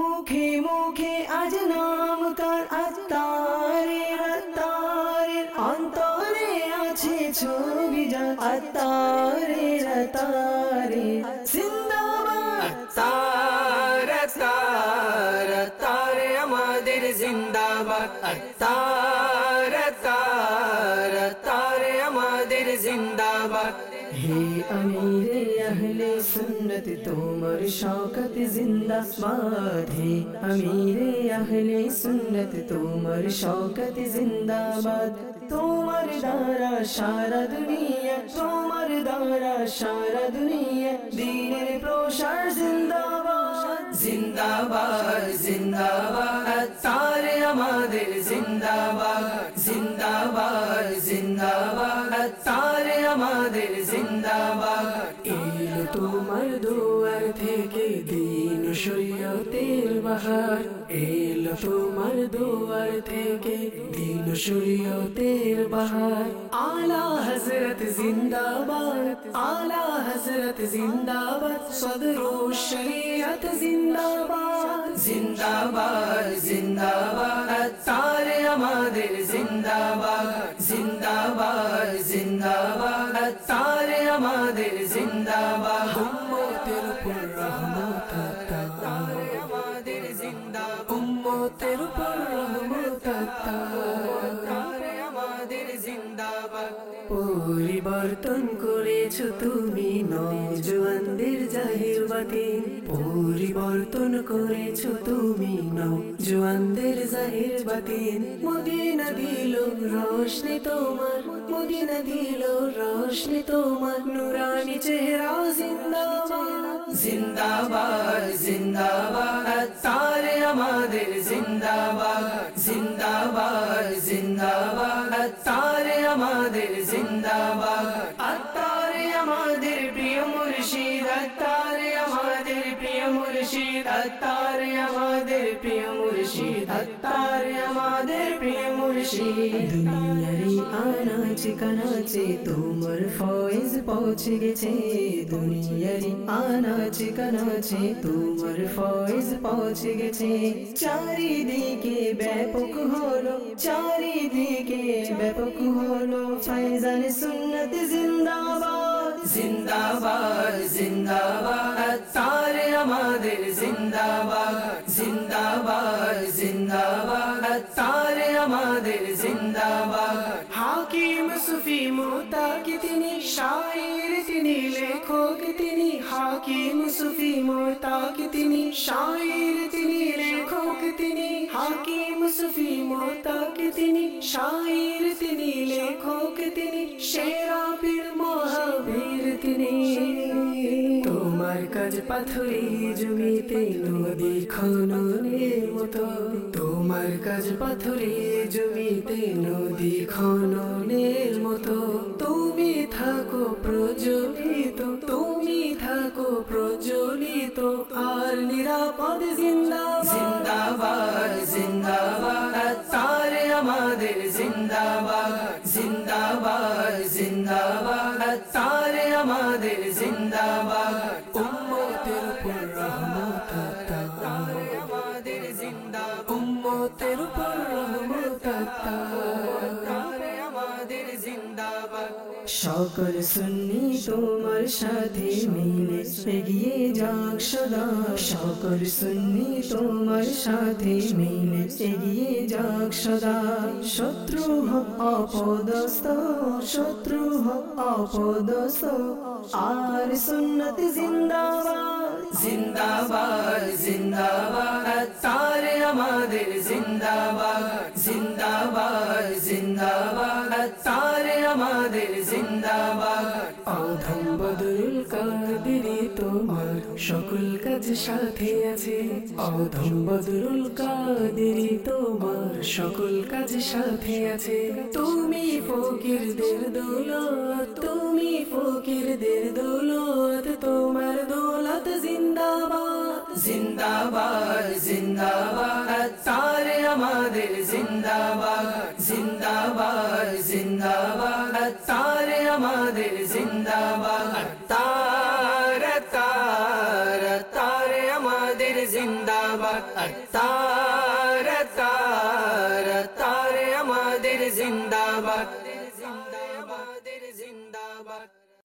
মুখে মুখে আজ নাম কার আত্মারের আত্মারের অন্তরে আছে ছবি যা আত্মারের আত্মারের জিন্দাবাদ আত্মার আত্মার আত্মারে আমাদের জিন্দাবাদ আত্মার আত্মার আত্মারে আমাদের জিন্দাবাদ হে আমিরে আহলে সুন্নত তোমার শওকত জিন্দাবাদ হে আমিরে আহলে সুন্নত তোমার শওকত জিন্দাবাদ তোমার দ্বারা সারা দুনিয়া তোমার দ্বারা সারা দুনিয়া দ্বীনের প্রসার জিন্দাবাদ জিন্দাবাদ জিন্দাবাদ আত্মারে আমাদের জিন্দাবাদ জিন্দাবাদ জিন্দাবাদ আত্মারে আমাদের জিন্দাবাদ এলো তোমার দুয়ার থেকে দিন শরীয়তের বাহার এলো তোমার দুয়ার থেকে দিন শরীয়তের বাহার আলা হযরত জিন্দাবাদ আলা হযরত জিন্দাবাদ সদরুশ শরীয়ত জিন্দাবাদ জিন্দাবাদ জিন্দাবাদ আত্মারে আমাদের জিন্দাবাদ জিন্দাবাদ জিন্দাবাদ আত্মারে আমাদের জিন্দাবাদ উম্মতের উপর রহমত আত্মারে আমাদের জিন্দাবাদ উম্মতের উপর রহমত আত্মারে আমাদের জিন্দাবাদ পরিবর্তন করেছো তুমি নওজোয়ানদের জাহির বাতিন পরিবর্তন করেছো তুমি নওজোয়ানদের জাহির বাতিন মদিনা দিল রোশনি তোমার মদিনা দিল রোশনি তোমার নুরানি চেহারা জিন্দাবাদ জিন্দাবাদ জিন্দাবাদ আত্মারে আমাদের জিন্দাবাদ জিন্দাবাদ জিন্দাবাদ আত্মারে আমাদের জিন্দাবাদ আত্মারে আমাদের প্রিয় মুর্শিদ আত্মারে আমাদের প্রিয় মুর্শিদ আত্মারে আমাদের প্রিয় মুর্শিদ আত্মারে আমাদের প্রিয় মুর্শিদ দুনিয়ারি আনাচে কানাচে তোমার ফয়েজ পৌঁছে গেছে দুনিয়ারি আনাচে কানাচে তোমার ফয়েজ পৌঁছে গেছে চারিদিকে ব্যাপক হলো চারিদিকে ব্যাপক হলো ফয়জান সুন্নত জিন্দাবাদ জিন্দাবাদ জিন্দাবাদ আত্মারে আমাদের জিন্দাবাদ জিন্দাবাদ জিন্দাবাদ আত্মারে আমাদের জিন্দাবাদ হাকিম সুফি মুতাকি তিনি শায়ের তিনি লেখক তিনি হাকিম সুফি মুতাকি তিনি শায়ের তিনি লেখক তিনি হাকিম সুফি মুতাকি তিনি শায়ের তিনি লেখক তিনি সেরা পীর মহাবীর তিনি তোমার কাজ পাথরে জমিতে নদী খননের মতো তোমার কাজ পাথরে জমিতে নদী খননের মতো তুমি থাকো প্রজ্বলিত তুমি থাকো প্রজ্বলিত আর নিরাপদ জিন্দাবাদ জিন্দাবাদ জিন্দাবাদ আত্মারে আমাদের জিন্দাবাদ জিন্দাবাদ জিন্দাবাদ আত্মারে আমাদের জিন্দাবাদ উম্মতের উপর রহমত আত্মারে আমাদের জিন্দাবাদ উম্মতের উপর রহমত আত্মারে আমাদের জিন্দাবাদ সকল সুন্নি তোমার সাথে মিলে এগিয়ে যাক সদা সকল সুন্নি তোমার সাথে মিলে এগিয়ে যাক সদা শত্রু হোক অপদস্থ শত্রু হোক অপদস্থ আর সুন্নত জিন্দাবাদ জিন্দাবাদ জিন্দাবাদ আত্মারে আমাদের জিন্দাবাদ জিন্দাবাদ জিন্দাবাদ আত্মারে আমাদের জিন্দাবাদ অধম বদরুল কাদেরি তোমার সকল কাজ সাথে আছে অধম বদরুল কাদেরি তোমার সকল কাজ সাথে আছে তুমি ফকিরদের দৌলত তুমি ফকিরদের দৌলত তোমার দৌলত জিন্দাবাদ জিন্দাবাদ জিন্দাবাদ আত্মারে আমাদের জিন্দাবাদ জিন্দাবাদ জিন্দাবাদ আত্মারে আমাদের জিন্দাবাদ আত্মার আত্মার আত্মারে আমাদের জিন্দাবাদ জিন্দাবাদ আত্মার আত্মার আত্মার আমাদের জিন্দাবাদ